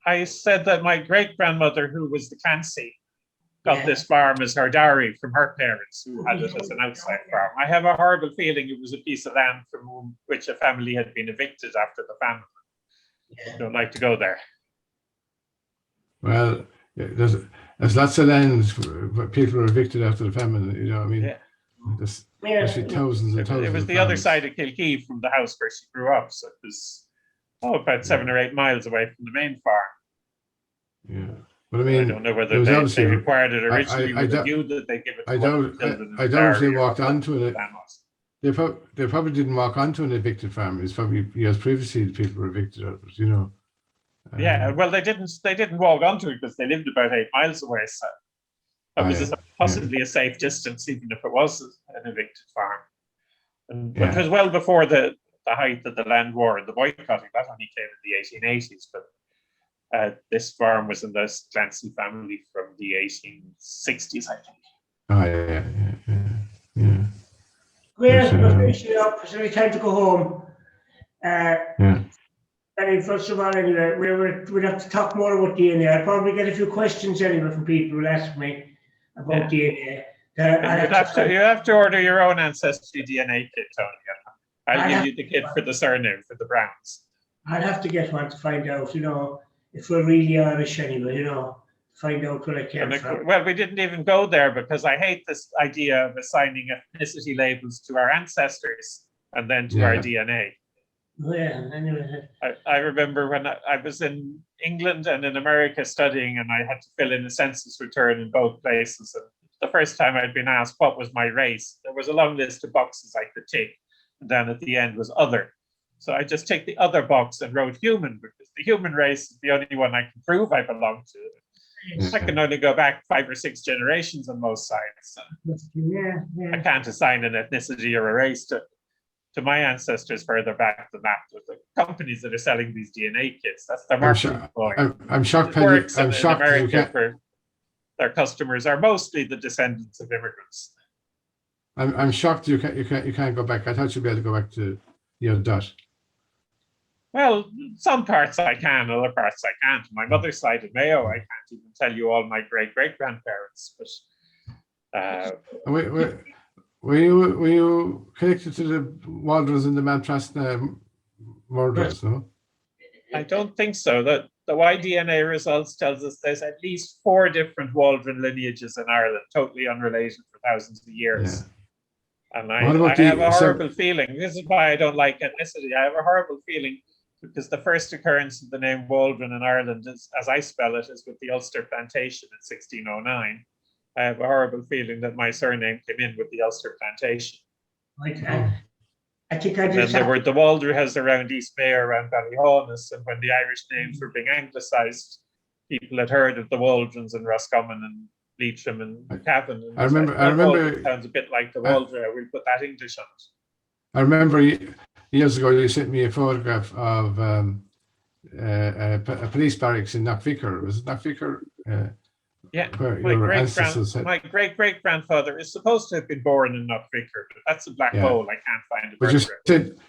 I said that my great-grandmother, who was the Clancy, got this farm as her dowry from her parents, who had it as an outside farm. I have a horrible feeling it was a piece of land from which a family had been evicted after the famine. I don't like to go there. Well, there's lots of lands where people are evicted after the famine, you know what I mean? Yeah. There's actually thousands and thousands. It was the other side of Kilkee from the house where she grew up, so it was about 7 or 8 miles away from the main farm. Yeah, but I mean, I don't know whether they required it originally with the view that they give it to I doubt they walked onto it. They probably didn't walk onto an evicted farm. It's probably years previously people were evicted out of it, you know. Yeah, well, they didn't walk onto it because they lived about 8 miles away, so that was possibly a safe distance, even if it was an evicted farm. And it was well before the height of the land war and the boycotting. That only came in the 1880s, but this farm was in the Clancy family from the 1860s, I think. Oh, yeah. We're finishing up, so it's time to go home. And first of all, anyway, we'd have to talk more about DNA. I'll probably get a few questions anyway from people who ask me about DNA. You have to order your own ancestry DNA kit, Tony. I'll give you the kit for the surname, for the Browns. I'd have to get one to find out, if we're really Irish anyway, find out where I came from. Well, we didn't even go there because I hate this idea of assigning ethnicity labels to our ancestors and then to our DNA. Yeah, anyway. I remember when I was in England and in America studying, and I had to fill in a census return in both places. And the first time I'd been asked what was my race, there was a long list of boxes I could tick. And then at the end was other. So I just ticked the other box and wrote human, because the human race is the only one I can prove I belong to. I can only go back 5 or 6 generations on most sides. I can't assign an ethnicity or a race to my ancestors further back than that. With the companies that are selling these DNA kits, that's their marketing ploy. I'm shocked. I'm shocked. America, their customers are mostly the descendants of immigrants. I'm shocked you can't go back. I thought you'd be able to go back to Dutch. Well, some parts I can, other parts I can't. My mother's side of Mayo, I can't even tell you all my great-great-grandparents. But were you connected to the Waldrons and the Maltrasna murders? No, I don't think so. The Y-DNA results tells us there's at least 4 different Waldron lineages in Ireland, totally unrelated for thousands of years. Yeah. And I have a horrible feeling. This is why I don't like ethnicity. I have a horrible feeling because the first occurrence of the name Waldron in Ireland is, as I spell it, is with the Ulster Plantation in 1609. I have a horrible feeling that my surname came in with the Ulster Plantation. Right. I think I And just then there were the Waldron around East Mayor, around Ballyhaunis, and when the Irish names were being anglicised, people had heard of the Waldrons and Roscommon and Leitrim and Cavan. And I remember. It sounds a bit like the Waldron. We'll put that English on it. I remember years ago you sent me a photograph of a police barracks in Knockvicar. Was it Knockvicar? Yeah, where your ancestors had. my great-great-grandfather is supposed to have been born in Knockvicar, but that's a black hole. I can't find it. But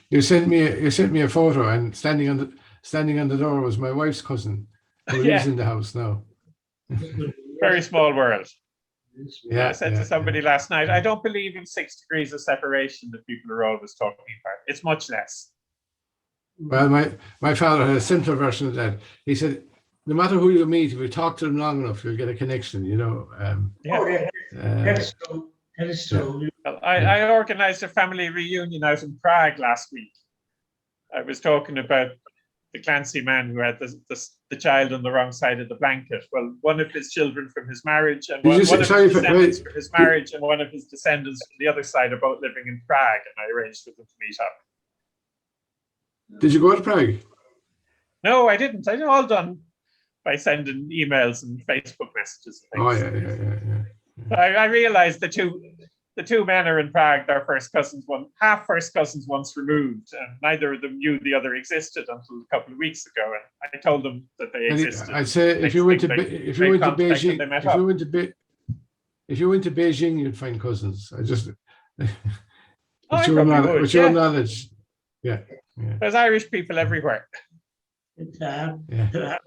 you sent me a photo, and standing on the door was my wife's cousin, who lives in the house now. Very small world. Yeah, I said to somebody last night, I don't believe in 6 degrees of separation that people are always talking about. It's much less. Well, my father had a simpler version of that. He said, no matter who you meet, if you talk to them long enough, you'll get a connection, you know. That is true. That is true. Yeah. Well, I organised a family reunion out in Prague last week. I was talking about the Clancy man who had the child on the wrong side of the blanket. Well, one of his children from his marriage, and one of his descendants from his marriage, and one of his descendants from the other side are both living in Prague, and I arranged for them to meet up. Did you go to Prague? No, I didn't. I all done by sending emails and Facebook messages and things. Yeah. I realized the two men are in Prague. They're first cousins, half first cousins once removed, and neither of them knew the other existed until a couple of weeks ago. And I told them that they existed. I'd say if you went to Beijing, you'd find cousins. With your knowledge, yeah. There's Irish people everywhere. I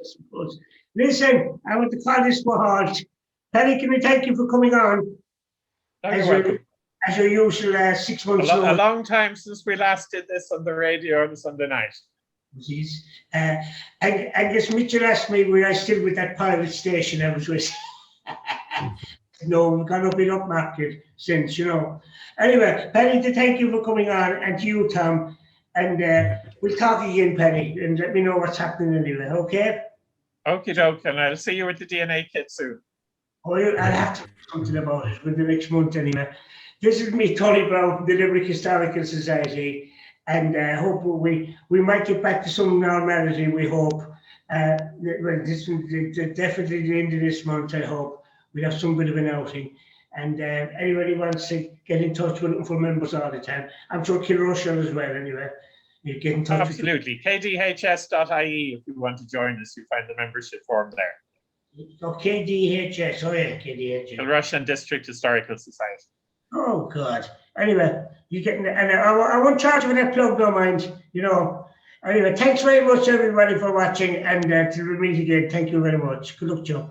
suppose. Listen, I want to call this for halt. Penny, can we thank you for coming on? As your usual 6 months a long time since we last did this on the radio on Sunday night. Jeez. I guess Mitchell asked me, were I still with that pirate station I was with? No, we've gone up in upmarket since, you know. Anyway, Penny, to thank you for coming on, and to you, Tom. And we'll talk again, Penny, and let me know what's happening anyway, okay? Okie doke, and I'll see you at the DNA kit soon. Oh, I'll have to do something about it with the next month anyway. This is me, Tony Brown from the Limerick Historical Society, and I hope we might get back to some normality, we hope. Well, this is definitely the end of this month, I hope. We'll have some bit of an outing. And anybody wants to get in touch, we're looking for members all the time. I'm sure Kilrush as well, anyway. You get in touch. Absolutely. KDHS.ie if you want to join us. You find the membership form there. Oh, KDHS. Oh, yeah, KDHS. Kilrush District Historical Society. Oh, God. Anyway, you getting and I won't charge for that plug, no mind, you know. Anyway, thanks very much, everybody, for watching. And till we meet again, thank you very much. Good luck, Joe.